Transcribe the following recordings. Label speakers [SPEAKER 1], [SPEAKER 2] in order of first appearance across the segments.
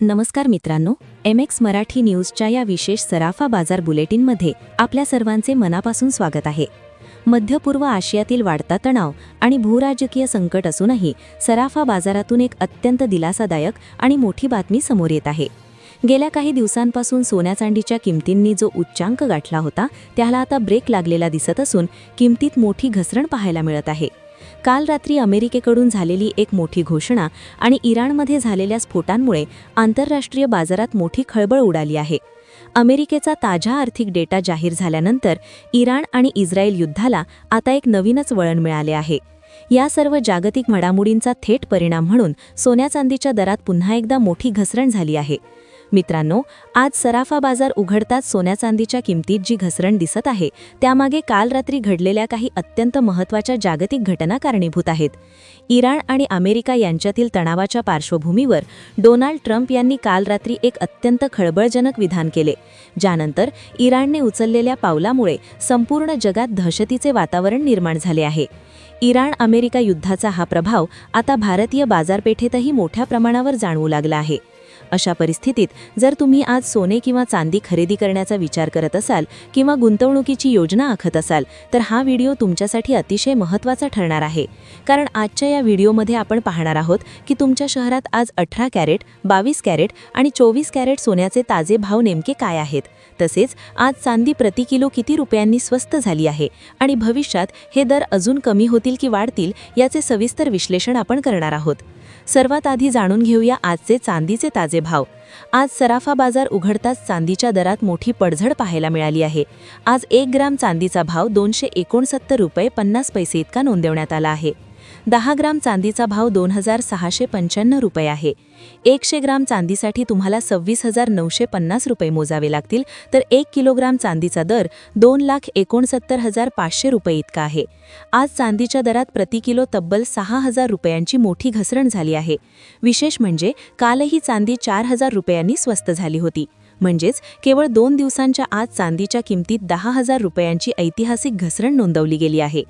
[SPEAKER 1] नमस्कार मित्रांनो, MX मराठी न्यूजच्या या विशेष सराफा बाजार बुलेटिनमध्ये आपल्या सर्वांचे मनापासून स्वागत आहे. मध्य पूर्व आशियातील वाढता तणाव आणि भूराजकीय संकट असूनही सराफा बाजारातून एक अत्यंत दिलासादायक आणि मोठी बातमी समोर येत आहे. गेल्या काही दिवसांपासून सोन्या चांदीच्या किमतींनी जो उच्चांक गाठला होता त्याला आता ब्रेक लागलेला दिसत असून किमतीत मोठी घसरण पाहायला मिळत आहे. काल रात्री अमेरिकेकडून झालेली एक मोठी घोषणा आणि इराणमध्ये झालेल्या स्फोटांमुळे आंतरराष्ट्रीय बाजारात मोठी खळबळ उडाली आहे. अमेरिकेचा ताजा आर्थिक डेटा जाहीर झाल्यानंतर इराण आणि इस्रायल युद्धाला आता एक नवीनच वळण मिळाले आहे. या सर्व जागतिक घडामोडींचा थेट परिणाम म्हणून सोन्या चांदीच्या दरात पुन्हा एकदा मोठी घसरण झाली आहे. मित्रांनो, आज सराफा बाजार उघडताच सोन्या चांदीच्या किमतीत जी घसरण दिसत आहे त्यामागे काल रात्री घडलेल्या काही अत्यंत महत्त्वाच्या जागतिक घटना कारणीभूत आहेत. इराण आणि अमेरिका यांच्यातील तणावाच्या पार्श्वभूमीवर डोनाल्ड ट्रम्प यांनी काल रात्री एक अत्यंत खळबळजनक विधान केले, ज्यानंतर इराणने उचललेल्या पावलामुळे संपूर्ण जगात दहशतीचे वातावरण निर्माण झाले आहे. इराण-अमेरिका युद्धाचा हा प्रभाव आता भारतीय बाजारपेठेतही मोठ्या प्रमाणावर जाणवू लागला आहे. अशा परिस्थितीत जर तुम्ही आज सोने किंवा चांदी खरेदी करण्याचा विचार करत असाल किंवा गुंतवणुकीची योजना आखत असाल तर हा व्हिडिओ तुमच्यासाठी अतिशय महत्त्वाचा ठरणार आहे. कारण आजच्या या व्हिडिओमध्ये आपण पाहणार आहोत की तुमच्या शहरात आज 18 कॅरेट, 22 कॅरेट आणि 24 कॅरेट सोन्याचे ताजे भाव नेमके काय आहेत. तसेच आज चांदी प्रति किलो किती रुपयांनी स्वस्त झाली आहे आणि भविष्यात हे दर अजून कमी होतील की वाढतील याचे सविस्तर विश्लेषण आपण करणार आहोत. सर्वात आधी जाणून घेऊया आजचे चांदीचे ताजे भाव. आज सराफा बाजार उघडताच चांदीच्या दरात मोठी पडझड पाहायला मिळाली आहे. आज 1 ग्राम चांदीचा भाव 269 रुपये 50 पैसे इतका नोंदवण्यात आला आहे. 10 ग्राम चांदीचा भाव 2695 रुपये आहे. 100 ग्राम चांदीसाठी तुम्हाला 26,950 रुपये मोजावे लागतील, तर 1 किलोग्राम चांदीचा दर 2,69,500 रुपये इतका आहे. आज चांदीच्या दरात प्रति किलो तब्बल 6,000 रुपयांची मोठी घसरण झाली आहे. विशेष म्हणजे कालही चांदी 4,000 रुपयांनी स्वस्त झाली होती. म्हणजेच केवळ 2 दिवसांच्या आज चांदीच्या किमतीत 10,000 रुपयांची ऐतिहासिक घसरण नोंदवली गेली आहे.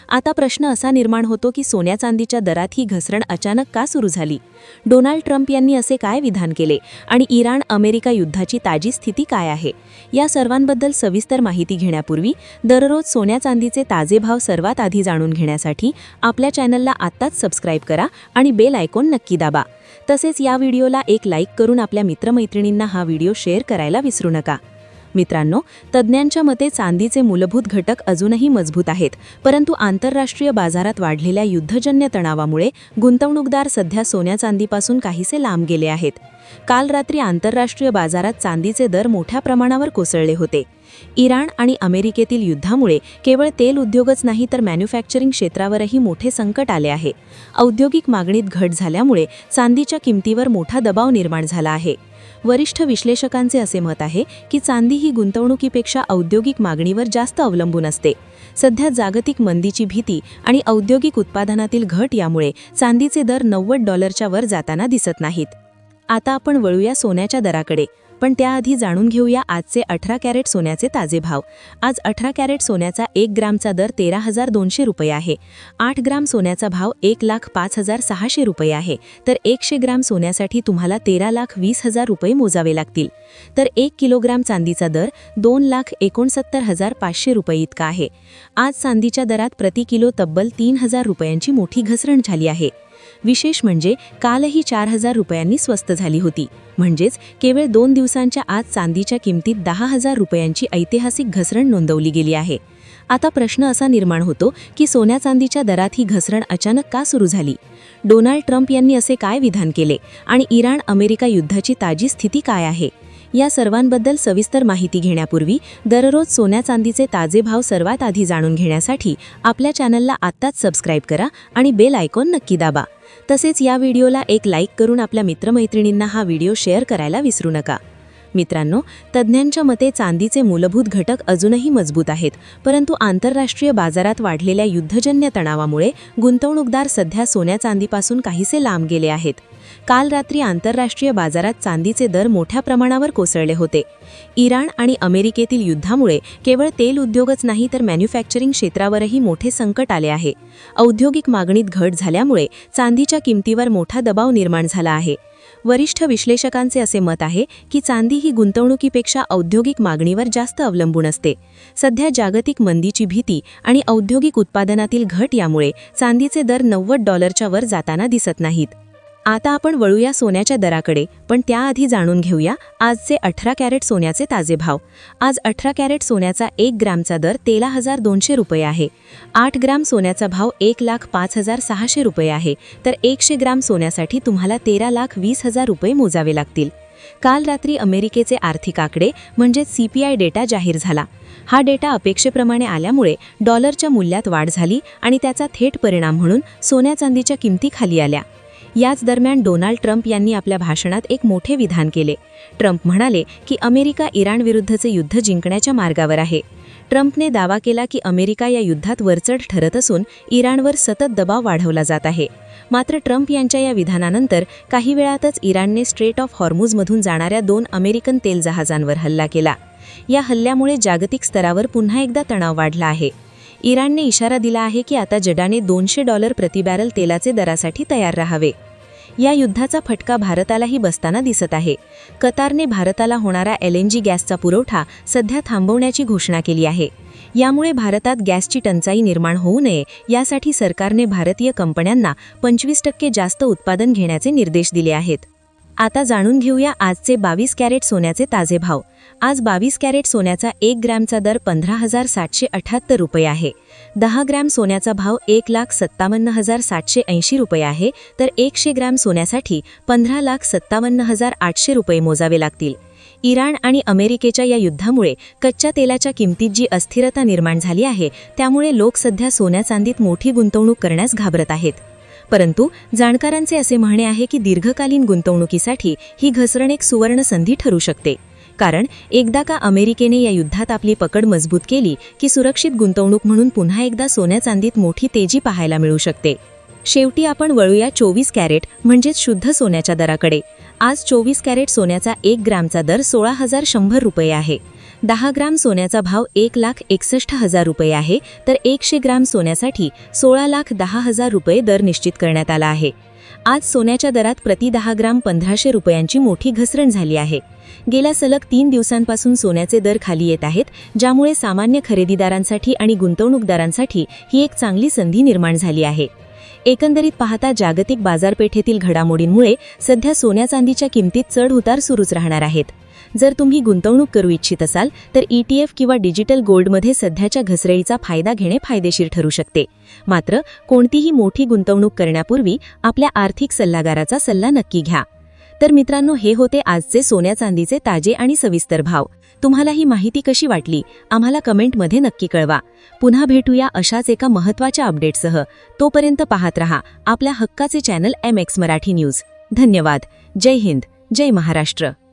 [SPEAKER 1] आता प्रश्न असा निर्माण होतो की सोन्या चांदीच्या दरात ही घसरण अचानक का सुरू झाली? डोनाल्ड ट्रम्प यांनी असे काय विधान केले आणि इराण-अमेरिका युद्धाची ताजी स्थिती काय आहे? या सर्वांबद्दल सविस्तर माहिती घेण्यापूर्वी दररोज सोन्या चांदीचे ताजे भाव सर्वात आधी जाणून घेण्यासाठी आपल्या चॅनलला आत्ताच सबस्क्राईब करा आणि बेल आयकॉन नक्की दाबा. तसेच या व्हिडिओला एक लाईक करून आपल्या मित्रमैत्रिणींना हा व्हिडिओ शेअर करायला विसरू नका. मित्रांनो, तज्ज्ञांच्या मते चांदीचे मूलभूत घटक अजूनही मजबूत आहेत, परंतु आंतरराष्ट्रीय बाजारात वाढलेल्या युद्धजन्य तणावामुळे गुंतवणूकदार सध्या सोन्या चांदीपासून काहीसे लांब गेले आहेत. काल रात्री आंतरराष्ट्रीय बाजारात चांदीचे दर मोठ्या प्रमाणावर कोसळले होते. इराण आणि अमेरिकेतील युद्धामुळे केवळ तेल उद्योगच नाही तर मॅन्युफॅक्चरिंग क्षेत्रावरही मोठे संकट आले आहे. औद्योगिक मागणीत घट झाल्यामुळे चांदीच्या किमतीवर मोठा दबाव निर्माण झाला आहे. वरिष्ठ विश्लेषकांचे असे मत आहे की चांदी ही गुंतवणुकीपेक्षा औद्योगिक मागणीवर जास्त अवलंबून असते. सध्या जागतिक मंदीची भीती आणि औद्योगिक उत्पादनातील घट यामुळे चांदीचे दर $90 वर जाताना दिसत नाहीत. आता आपण वळूया सोन्याच्या दराकडे, पण त्याआधी जाणून घेऊया आजचे 18 कॅरेट सोन्याचे ताजे भाव. आज 18 कॅरेट सोन्याचा 1 ग्रामचा दर 13,200 रुपये आहे. 8 ग्राम सोन्याचा भाव 1,05,600 रुपये आहे, तर 100 ग्राम सोन्यासाठी तुम्हाला 13,20,000 रुपये मोजावे लागतील. तर 1 किलोग्राम चांदीचा दर 2,69,500 रुपये इतका आहे. आज चांदीच्या दरात प्रति किलो तब्बल 3,000 रुपयांची मोठी घसरण झाली आहे. विशेष म्हणजे कालही 4,000 रुपयांनी स्वस्त झाली होती. म्हणजेच केवळ 2 दिवसांच्या आज चांदीच्या किमतीत 10,000 रुपयांची ऐतिहासिक घसरण नोंदवली गेली आहे. आता प्रश्न असा निर्माण होतो की सोन्या चांदीच्या दरात ही घसरण अचानक का सुरू झाली? डोनाल्ड ट्रम्प यांनी असे काय विधान केले आणि इराण-अमेरिका युद्धाची ताजी स्थिती काय आहे? या सर्वांबद्दल सविस्तर माहिती घेण्यापूर्वी दररोज सोन्या चांदीचे ताजे भाव सर्वात आधी जाणून घेण्यासाठी आपल्या चॅनलला आत्ताच सबस्क्राईब करा आणि बेल आयकॉन नक्की दाबा. तसेच या व्हिडिओला एक लाईक करून आपल्या मित्रमैत्रिणींना हा व्हिडिओ शेअर करायला विसरू नका. मित्रांनो, तज्ज्ञांच्या मते चांदीचे मूलभूत घटक अजूनही मजबूत आहेत, परंतु आंतरराष्ट्रीय बाजारात वाढलेल्या युद्धजन्य तणावामुळे गुंतवणूकदार सध्या सोन्या चांदीपासून काहीसे लांब गेले आहेत. काल रात्री आंतरराष्ट्रीय बाजारात चांदीचे दर मोठ्या प्रमाणावर कोसळले होते. इराण आणि अमेरिकेतील युद्धामुळे केवळ तेल उद्योगच नाही तर मॅन्युफॅक्चरिंग क्षेत्रावरही मोठे संकट आले आहे. औद्योगिक मागणीत घट झाल्यामुळे चांदीच्या किमतीवर मोठा दबाव निर्माण झाला आहे. वरिष्ठ विश्लेषकांचे असे मत आहे की चांदी ही गुंतवणुकीपेक्षा औद्योगिक मागणीवर जास्त अवलंबून असते. सध्या जागतिक मंदीची भीती आणि औद्योगिक उत्पादनातील घट यामुळे चांदीचे दर $90 वर जाताना दिसत नाहीत. आता आपण वळूया सोन्याच्या दराकडे, पण त्याआधी जाणून घेऊया आजचे 18 कॅरेट सोन्याचे ताजे भाव. आज 18 कॅरेट सोन्याचा 1 ग्रॅमचा दर ₹13,200 आहे. 8 ग्रॅम सोन्याचा भाव ₹1,05,600 आहे, तर 100 ग्रॅम सोन्यासाठी तुम्हाला ₹13,20,000 मोजावे लागतील. काल रात्री अमेरिकेचे आर्थिक आकडे म्हणजेच CPI डेटा जाहीर झाला. हा डेटा अपेक्षेप्रमाणे आल्यामुळे डॉलरच्या मूल्यात वाढ झाली आणि त्याचा थेट परिणाम म्हणून सोन्या चांदीच्या किमती खाली आल्या. याच दरम्यान डोनाल्ड ट्रम्प यांनी आपल्या भाषणात एक मोठे विधान केले. ट्रम्प म्हणाले की अमेरिका इराणविरुद्धचे युद्ध जिंकण्याच्या मार्गावर आहे. ट्रम्पने दावा केला की अमेरिका या युद्धात वरचढ ठरत असून इराणवर सतत दबाव वाढवला जात आहे. मात्र ट्रम्प यांच्या या विधानानंतर काही वेळातच इराणने स्ट्रेट ऑफ हॉर्मुझमधून जाणाऱ्या 2 अमेरिकन तेल जहाजांवर हल्ला केला. या हल्ल्यामुळे जागतिक स्तरावर पुन्हा एकदा तणाव वाढला आहे. इराणने इशारा दिला आहे की आता जगाने $200 प्रति बॅरल तेलाचे दरासाठी तयार राहावे. या युद्धाचा फटका भारतालाही बसताना दिसत आहे. कतारने भारताला होणारा LNG गॅसचा पुरवठा सध्या थांबवण्याची घोषणा केली आहे. यामुळे भारतात गॅसची टंचाई निर्माण होऊ नये यासाठी सरकारने भारतीय कंपन्यांना 25% जास्त उत्पादन घेण्याचे निर्देश दिले आहेत. आता जाणून घेऊया आजचे 22 कॅरेट सोन्याचे ताजे भाव. आज 22 कॅरेट सोन्याचा 1 ग्रॅमचा दर ₹15,778 आहे. 10 ग्रॅम सोन्याचा भाव ₹1,57,780 आहे, तर 100 ग्रॅम सोन्यासाठी ₹15,57,800 मोजावे लागतील. इराण आणि अमेरिकेच्या या युद्धामुळे कच्च्या तेलाच्या किमतीत जी अस्थिरता निर्माण झाली आहे, त्यामुळे लोक सध्या सोन्या चांदीत मोठी गुंतवणूक करण्यास घाबरत आहेत. परंतु जाणकारांचे असे म्हणणे आहे की दीर्घकालीन गुंतवणुकीसाठी ही घसरण एक सुवर्ण संधी ठरू शकते. कारण एकदा का अमेरिकेने या युद्धात आपली पकड मजबूत केली की सुरक्षित गुंतवणूक म्हणून पुन्हा एकदा सोन्या चांदीत मोठी तेजी पाहायला मिळू शकते. शेवटी आपण वळूया 24 कॅरेट म्हणजेच शुद्ध सोन्याच्या दराकडे. आज 24 कॅरेट सोन्याचा 1 ग्रॅमचा दर ₹16,100 आहे. 10 ग्रॅम सोन्याचा भाव ₹1,61,000 आहे, तर 100 ग्रॅम सोन्यासाठी ₹16,10,000 दर निश्चित करण्यात आला आहे. आज सोन्याच्या दरात प्रति 10 ग्रॅम ₹1,500 मोठी घसरण झाली आहे. गेल्या सलग 3 दिवसांपासून सोन्याचे दर खाली येत आहेत, ज्यामुळे सामान्य खरेदीदारांसाठी आणि गुंतवणूकदारांसाठी ही एक चांगली संधी निर्माण झाली आहे. एकंदरीत पाहता जागतिक बाजारपेठेतील घडामोडींमुळे सध्या सोन्या चांदीच्या किमतीत चढ उतार सुरूच राहणार आहेत. जर तुम्ही गुंतवणूक करू इच्छित असाल तर ETF किंवा डिजिटल गोल्डमध्ये सध्याच्या घसरणीचा फायदा घेणे फायदेशीर ठरू शकते. मात्र कोणतीही मोठी गुंतवणूक करण्यापूर्वी आपल्या आर्थिक सल्लागाराचा सल्ला नक्की घ्या. तर मित्रांनो, हे होते आजचे सोन्या चांदीचे ताजे आणि सविस्तर भाव. तुम्हाला ही माहिती कशी वाटली आम्हाला कमेंटमध्ये नक्की कळवा. पुन्हा भेटूया अशाच एका महत्त्वाच्या अपडेटसह. तोपर्यंत पाहत रहा आपल्या हक्काचे चॅनल MX मराठी न्यूज. धन्यवाद. जय हिंद, जय महाराष्ट्र.